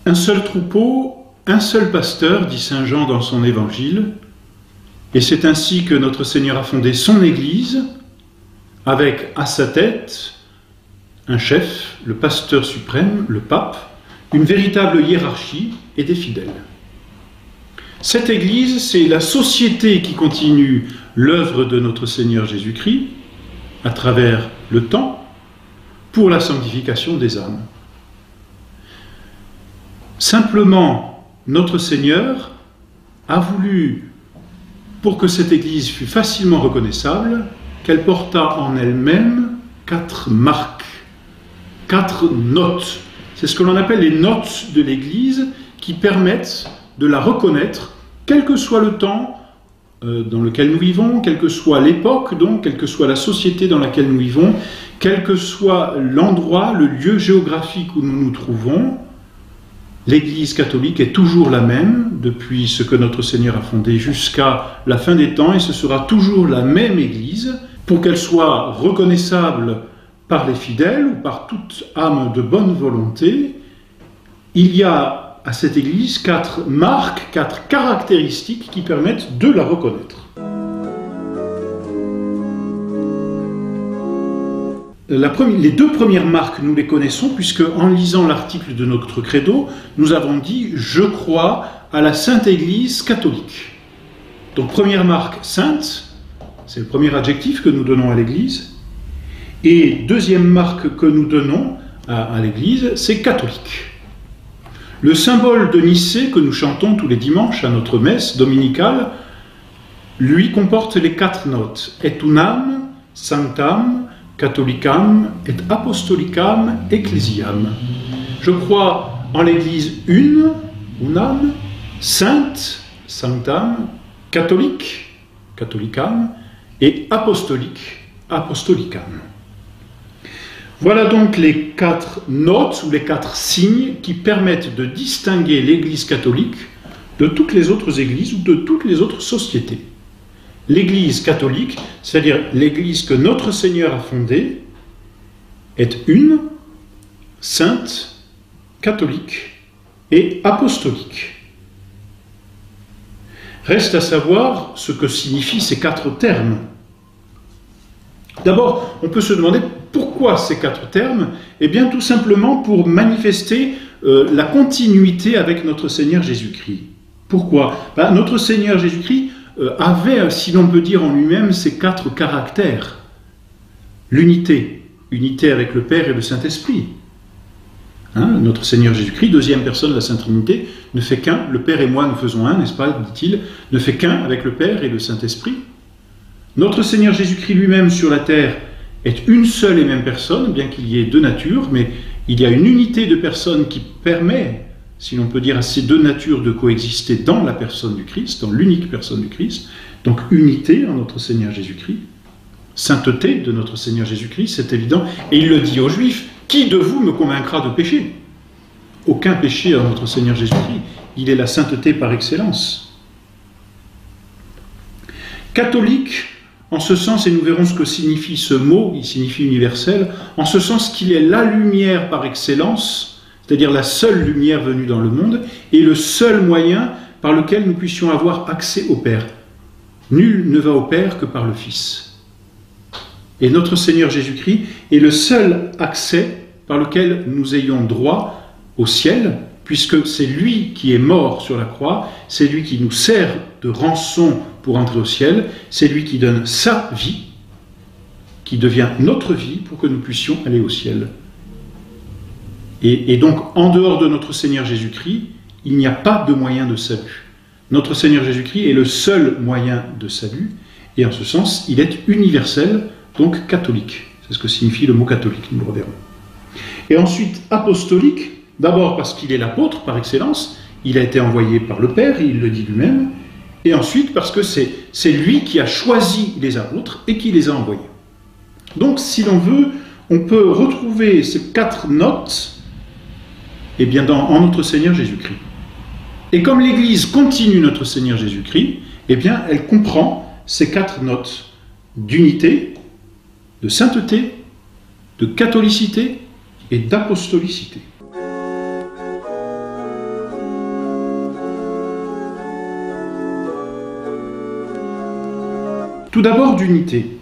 Un seul troupeau, un seul pasteur, dit saint Jean dans son évangile, et c'est ainsi que notre Seigneur a fondé son Église, avec à sa tête un chef, le pasteur suprême, le pape, une véritable hiérarchie et des fidèles. Cette Église, c'est la société qui continue l'œuvre de notre Seigneur Jésus-Christ à travers le temps pour la sanctification des âmes. Simplement, notre Seigneur a voulu, pour que cette Église fût facilement reconnaissable, qu'elle portât en elle-même 4 marques, 4 notes. C'est ce que l'on appelle les notes de l'Église qui permettent de la reconnaître, quel que soit le temps dans lequel nous vivons, quelle que soit l'époque, donc, quelle que soit la société dans laquelle nous vivons, quel que soit l'endroit, le lieu géographique où nous nous trouvons. L'Église catholique est toujours la même, depuis ce que notre Seigneur a fondé jusqu'à la fin des temps, et ce sera toujours la même Église, pour qu'elle soit reconnaissable par les fidèles ou par toute âme de bonne volonté. Il y a à cette Église 4 marques, 4 caractéristiques qui permettent de la reconnaître. Les 2 premières marques, nous les connaissons, puisque en lisant l'article de notre credo, nous avons dit « Je crois à la Sainte Église catholique ». Donc première marque, sainte, c'est le premier adjectif que nous donnons à l'Église. Et deuxième marque que nous donnons à l'Église, c'est catholique. Le symbole de Nicée que nous chantons tous les dimanches à notre messe dominicale, lui comporte les 4 notes. Et unam, sanctam, catholicam et apostolicam ecclesiam. Je crois en l'Église une, unam, sainte, sanctam, catholique, catholicam, et apostolique, apostolicam. Voilà donc les 4 notes ou les 4 signes qui permettent de distinguer l'Église catholique de toutes les autres églises ou de toutes les autres sociétés. L'Église catholique, c'est-à-dire l'Église que notre Seigneur a fondée, est une, sainte, catholique et apostolique. Reste à savoir ce que signifient ces 4 termes. D'abord, on peut se demander pourquoi ces 4 termes? Eh bien, tout simplement pour manifester la continuité avec notre Seigneur Jésus-Christ. Pourquoi? Notre Seigneur Jésus-Christ avait, si l'on peut dire en lui-même, ces 4 caractères. L'unité, unité avec le Père et le Saint-Esprit. Notre Seigneur Jésus-Christ, deuxième personne de la Sainte Trinité, ne fait qu'un, le Père et moi nous faisons un, n'est-ce pas, dit-il, ne fait qu'un avec le Père et le Saint-Esprit. Notre Seigneur Jésus-Christ lui-même sur la terre est une seule et même personne, bien qu'il y ait 2 natures, mais il y a une unité de personnes qui permet, si l'on peut dire, à ces 2 natures de coexister dans la personne du Christ, dans l'unique personne du Christ. Donc unité en notre Seigneur Jésus-Christ, sainteté de notre Seigneur Jésus-Christ, c'est évident. Et il le dit aux Juifs, « Qui de vous me convaincra de péché ?» Aucun péché en notre Seigneur Jésus-Christ. Il est la sainteté par excellence. Catholique, en ce sens, et nous verrons ce que signifie ce mot, il signifie universel, en ce sens qu'il est la lumière par excellence, c'est-à-dire la seule lumière venue dans le monde, et le seul moyen par lequel nous puissions avoir accès au Père. Nul ne va au Père que par le Fils. Et notre Seigneur Jésus-Christ est le seul accès par lequel nous ayons droit au ciel, puisque c'est lui qui est mort sur la croix, c'est lui qui nous sert de rançon pour entrer au ciel, c'est lui qui donne sa vie, qui devient notre vie pour que nous puissions aller au ciel. Et donc, en dehors de notre Seigneur Jésus-Christ, il n'y a pas de moyen de salut. Notre Seigneur Jésus-Christ est le seul moyen de salut, et en ce sens, il est universel, donc catholique. C'est ce que signifie le mot catholique, nous le reverrons. Et ensuite, apostolique, d'abord parce qu'il est l'apôtre par excellence, il a été envoyé par le Père, il le dit lui-même, et ensuite parce que c'est lui qui a choisi les apôtres et qui les a envoyés. Donc, si l'on veut, on peut retrouver ces 4 notes eh bien, en notre Seigneur Jésus-Christ. Et comme l'Église continue notre Seigneur Jésus-Christ, eh bien, elle comprend ces 4 notes d'unité, de sainteté, de catholicité et d'apostolicité. Tout d'abord d'unité.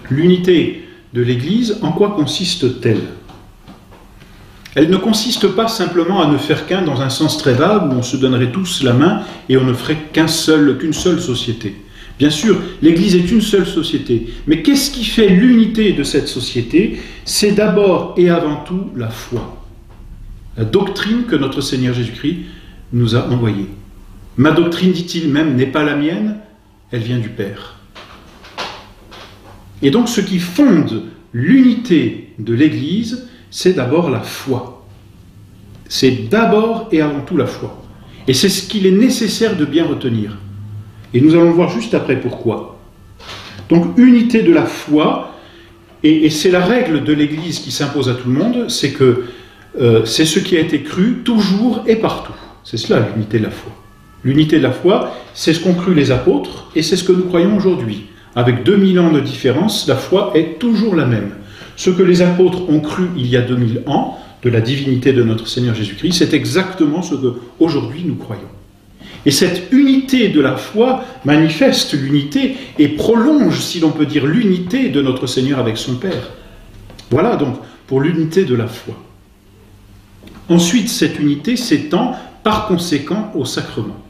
L'unité de l'Église, en quoi consiste-t-elle? Elle ne consiste pas simplement à ne faire qu'un dans un sens très vague où on se donnerait tous la main et on ne ferait qu'une seule société. Bien sûr, l'Église est une seule société, mais qu'est-ce qui fait l'unité de cette société? C'est d'abord et avant tout la foi. La doctrine que notre Seigneur Jésus-Christ nous a envoyée. Ma doctrine, dit-il même, n'est pas la mienne, elle vient du Père. Et donc ce qui fonde l'unité de l'Église, c'est d'abord la foi. C'est d'abord et avant tout la foi. Et c'est ce qu'il est nécessaire de bien retenir. Et nous allons voir juste après pourquoi. Donc unité de la foi, et c'est la règle de l'Église qui s'impose à tout le monde, c'est que c'est ce qui a été cru toujours et partout. C'est cela l'unité de la foi. L'unité de la foi, c'est ce qu'ont cru les apôtres, et c'est ce que nous croyons aujourd'hui. Avec 2000 ans de différence, la foi est toujours la même. Ce que les apôtres ont cru il y a 2000 ans, de la divinité de notre Seigneur Jésus-Christ, c'est exactement ce que aujourd'hui nous croyons. Et cette unité de la foi manifeste l'unité et prolonge, si l'on peut dire, l'unité de notre Seigneur avec son Père. Voilà donc pour l'unité de la foi. Ensuite, cette unité s'étend par conséquent aux sacrements.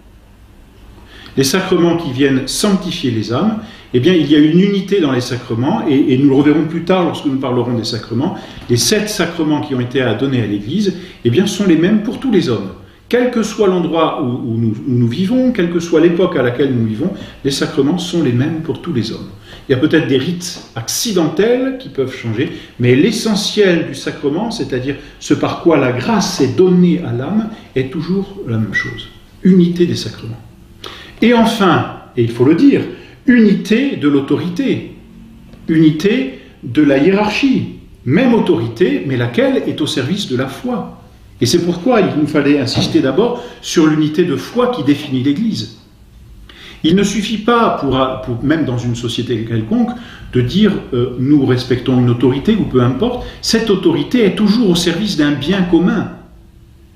Les sacrements qui viennent sanctifier les âmes, eh bien, il y a une unité dans les sacrements, et nous le reverrons plus tard lorsque nous parlerons des sacrements. Les 7 sacrements qui ont été donnés à l'Église, eh bien, sont les mêmes pour tous les hommes. Quel que soit l'endroit où nous vivons, quelle que soit l'époque à laquelle nous vivons, les sacrements sont les mêmes pour tous les hommes. Il y a peut-être des rites accidentels qui peuvent changer, mais l'essentiel du sacrement, c'est-à-dire ce par quoi la grâce est donnée à l'âme, est toujours la même chose. Unité des sacrements. Et enfin, et il faut le dire, unité de l'autorité, unité de la hiérarchie, même autorité, mais laquelle est au service de la foi. Et c'est pourquoi il nous fallait insister d'abord sur l'unité de foi qui définit l'Église. Il ne suffit pas, même dans une société quelconque, de dire nous respectons une autorité ou peu importe, cette autorité est toujours au service d'un bien commun.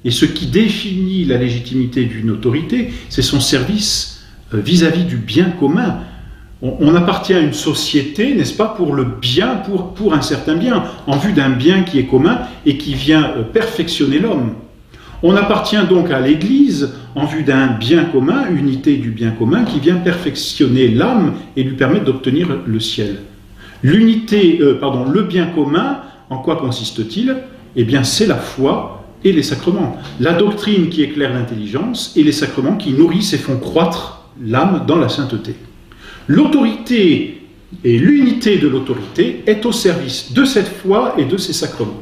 Et ce qui définit la légitimité d'une autorité, c'est son service vis-à-vis du bien commun. On appartient à une société, n'est-ce pas, pour le bien, pour un certain bien, en vue d'un bien qui est commun et qui vient perfectionner l'homme. On appartient donc à l'Église en vue d'un bien commun, unité du bien commun, qui vient perfectionner l'âme et lui permettre d'obtenir le ciel. Le bien commun, en quoi consiste-t-il? Eh bien, c'est la foi et les sacrements. La doctrine qui éclaire l'intelligence et les sacrements qui nourrissent et font croître l'âme dans la sainteté. L'autorité et l'unité de l'autorité est au service de cette foi et de ces sacrements.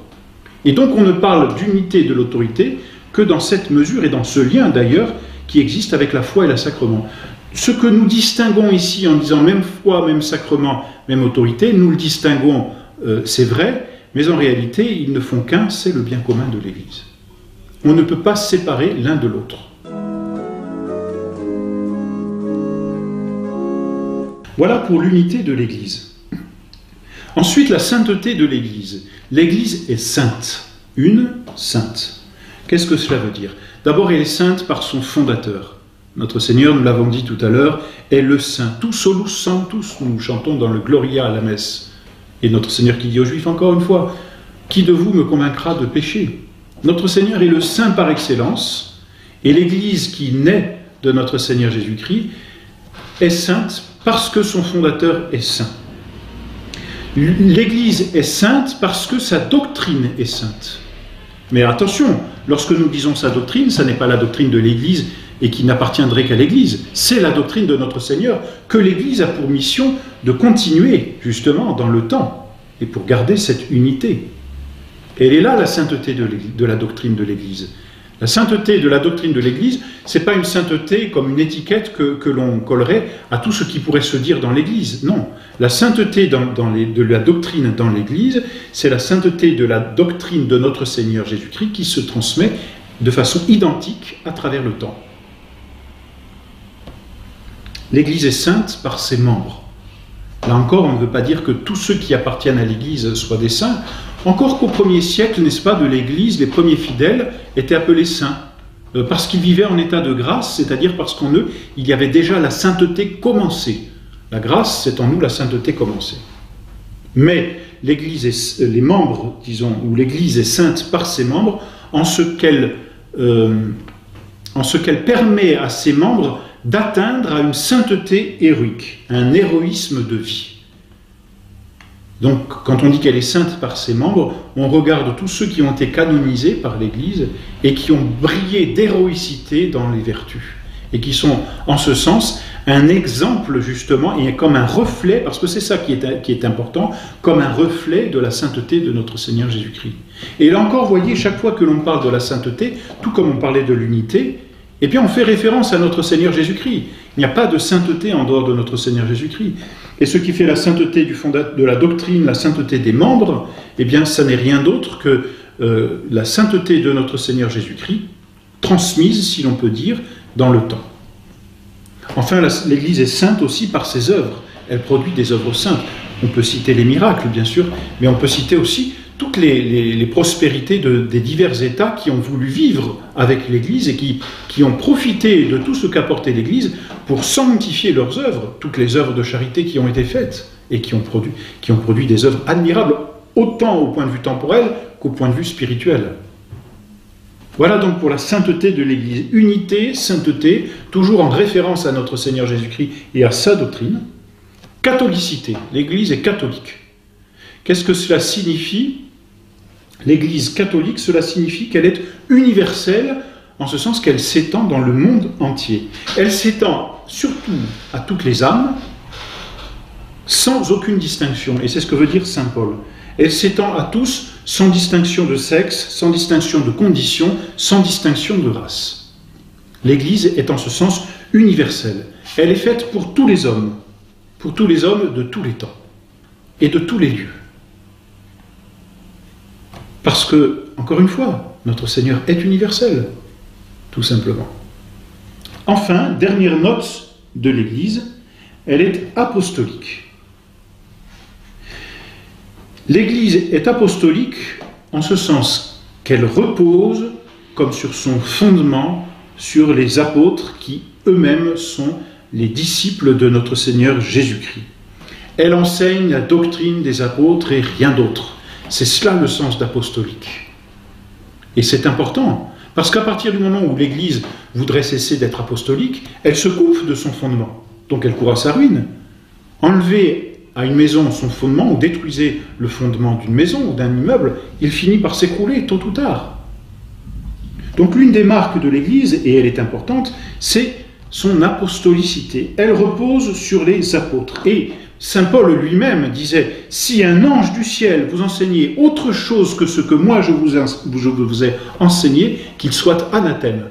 Et donc on ne parle d'unité de l'autorité que dans cette mesure et dans ce lien d'ailleurs qui existe avec la foi et le sacrement. Ce que nous distinguons ici en disant même foi, même sacrement, même autorité, nous le distinguons, c'est vrai, mais en réalité ils ne font qu'un, c'est le bien commun de l'Église. On ne peut pas séparer l'un de l'autre. Voilà pour l'unité de l'Église. Ensuite, la sainteté de l'Église. L'Église est sainte, une sainte. Qu'est-ce que cela veut dire? D'abord, elle est sainte par son fondateur. Notre Seigneur, nous l'avons dit tout à l'heure, est le saint. Tous solus sanctus, nous chantons dans le Gloria à la messe. Et notre Seigneur qui dit aux Juifs encore une fois, qui de vous me convaincra de pécher? Notre Seigneur est le saint par excellence, et l'Église qui naît de notre Seigneur Jésus-Christ est sainte parce que son fondateur est saint. L'Église est sainte parce que sa doctrine est sainte. Mais attention, lorsque nous disons sa doctrine, ça n'est pas la doctrine de l'Église et qui n'appartiendrait qu'à l'Église. C'est la doctrine de notre Seigneur que l'Église a pour mission de continuer justement dans le temps et pour garder cette unité. Elle est là la sainteté de la doctrine de l'Église. La sainteté de la doctrine de l'Église, ce n'est pas une sainteté comme une étiquette que l'on collerait à tout ce qui pourrait se dire dans l'Église. Non, la sainteté de la doctrine dans l'Église, c'est la sainteté de la doctrine de notre Seigneur Jésus-Christ qui se transmet de façon identique à travers le temps. L'Église est sainte par ses membres. Là encore, on ne veut pas dire que tous ceux qui appartiennent à l'Église soient des saints. Encore qu'au 1er siècle, n'est-ce pas, de l'Église, les premiers fidèles étaient appelés saints, parce qu'ils vivaient en état de grâce, c'est-à-dire parce qu'en eux, il y avait déjà la sainteté commencée. La grâce, c'est en nous la sainteté commencée. Mais l'Église, les membres, disons, ou l'Église est sainte par ses membres, en ce qu'elle permet à ses membres d'atteindre à une sainteté héroïque, un héroïsme de vie. Donc, quand on dit qu'elle est sainte par ses membres, on regarde tous ceux qui ont été canonisés par l'Église et qui ont brillé d'héroïcité dans les vertus, et qui sont, en ce sens, un exemple, justement, et comme un reflet, parce que c'est ça qui est important, comme un reflet de la sainteté de notre Seigneur Jésus-Christ. Et là encore, voyez, chaque fois que l'on parle de la sainteté, tout comme on parlait de l'unité, eh bien, on fait référence à notre Seigneur Jésus-Christ. Il n'y a pas de sainteté en dehors de notre Seigneur Jésus-Christ. Et ce qui fait la sainteté de la doctrine, la sainteté des membres, eh bien, ça n'est rien d'autre que la sainteté de notre Seigneur Jésus-Christ, transmise, si l'on peut dire, dans le temps. Enfin, l'Église est sainte aussi par ses œuvres. Elle produit des œuvres saintes. On peut citer les miracles, bien sûr, mais on peut citer aussi toutes les prospérités des divers États qui ont voulu vivre avec l'Église et qui ont profité de tout ce qu'apportait l'Église pour sanctifier leurs œuvres, toutes les œuvres de charité qui ont été faites et qui ont produit des œuvres admirables, autant au point de vue temporel qu'au point de vue spirituel. Voilà donc pour la sainteté de l'Église. Unité, sainteté, toujours en référence à notre Seigneur Jésus-Christ et à sa doctrine. Catholicité, l'Église est catholique. Qu'est-ce que cela signifie? L'Église catholique, cela signifie qu'elle est universelle, en ce sens qu'elle s'étend dans le monde entier. Elle s'étend surtout à toutes les âmes, sans aucune distinction. Et c'est ce que veut dire saint Paul. Elle s'étend à tous, sans distinction de sexe, sans distinction de condition, sans distinction de race. L'Église est en ce sens universelle. Elle est faite pour tous les hommes de tous les temps et de tous les lieux. Parce que, encore une fois, notre Seigneur est universel, tout simplement. Enfin, dernière note de l'Église, elle est apostolique. L'Église est apostolique en ce sens qu'elle repose, comme sur son fondement, sur les apôtres qui eux-mêmes sont les disciples de notre Seigneur Jésus-Christ. Elle enseigne la doctrine des apôtres et rien d'autre. C'est cela le sens d'apostolique. Et c'est important, parce qu'à partir du moment où l'Église voudrait cesser d'être apostolique, elle se coupe de son fondement. Donc elle court à sa ruine. Enlever à une maison son fondement, ou détruisez le fondement d'une maison ou d'un immeuble, il finit par s'écrouler tôt ou tard. Donc l'une des marques de l'Église, et elle est importante, c'est son apostolicité. Elle repose sur les apôtres. Et saint Paul lui-même disait « Si un ange du ciel vous enseignait autre chose que ce que moi je vous ai enseigné, qu'il soit anathème. »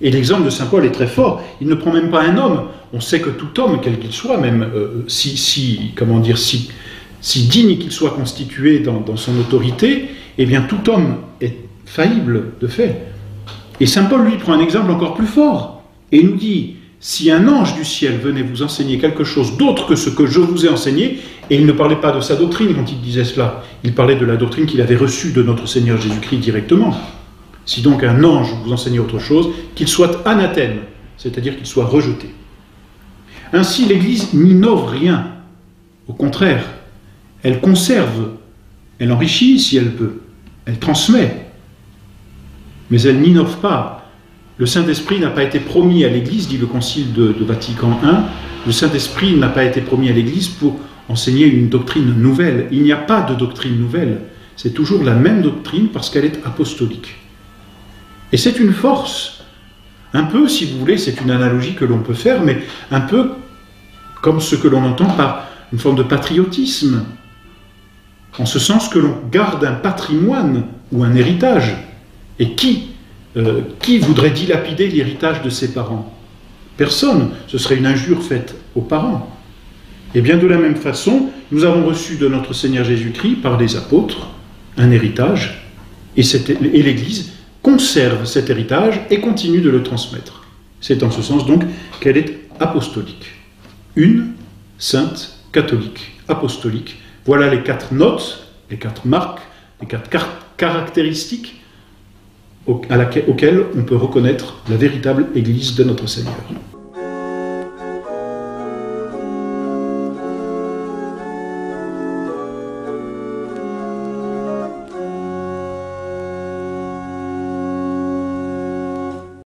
Et l'exemple de saint Paul est très fort. Il ne prend même pas un homme. On sait que tout homme, quel qu'il soit, même si digne qu'il soit constitué dans son autorité, eh bien tout homme est faillible de fait. Et saint Paul, lui, prend un exemple encore plus fort. Et il nous dit, si un ange du ciel venait vous enseigner quelque chose d'autre que ce que je vous ai enseigné, et il ne parlait pas de sa doctrine quand il disait cela, il parlait de la doctrine qu'il avait reçue de notre Seigneur Jésus-Christ directement. Si donc un ange vous enseignait autre chose, qu'il soit anathème, c'est-à-dire qu'il soit rejeté. Ainsi, l'Église n'innove rien. Au contraire, elle conserve, elle enrichit si elle peut, elle transmet, mais elle n'innove pas. Le Saint-Esprit n'a pas été promis à l'Église, dit le Concile de Vatican I, le Saint-Esprit n'a pas été promis à l'Église pour enseigner une doctrine nouvelle. Il n'y a pas de doctrine nouvelle, c'est toujours la même doctrine parce qu'elle est apostolique. Et c'est une force, un peu, si vous voulez, c'est une analogie que l'on peut faire, mais un peu comme ce que l'on entend par une forme de patriotisme, en ce sens que l'on garde un patrimoine ou un héritage. Et qui voudrait dilapider l'héritage de ses parents? Personne, ce serait une injure faite aux parents. Et bien de la même façon, nous avons reçu de notre Seigneur Jésus-Christ, par les apôtres, un héritage, et l'Église conserve cet héritage et continue de le transmettre. C'est en ce sens donc qu'elle est apostolique. Une, sainte, catholique, apostolique. Voilà les 4 notes, les 4 marques, les 4 caractéristiques auxquelles on peut reconnaître la véritable Église de notre Seigneur.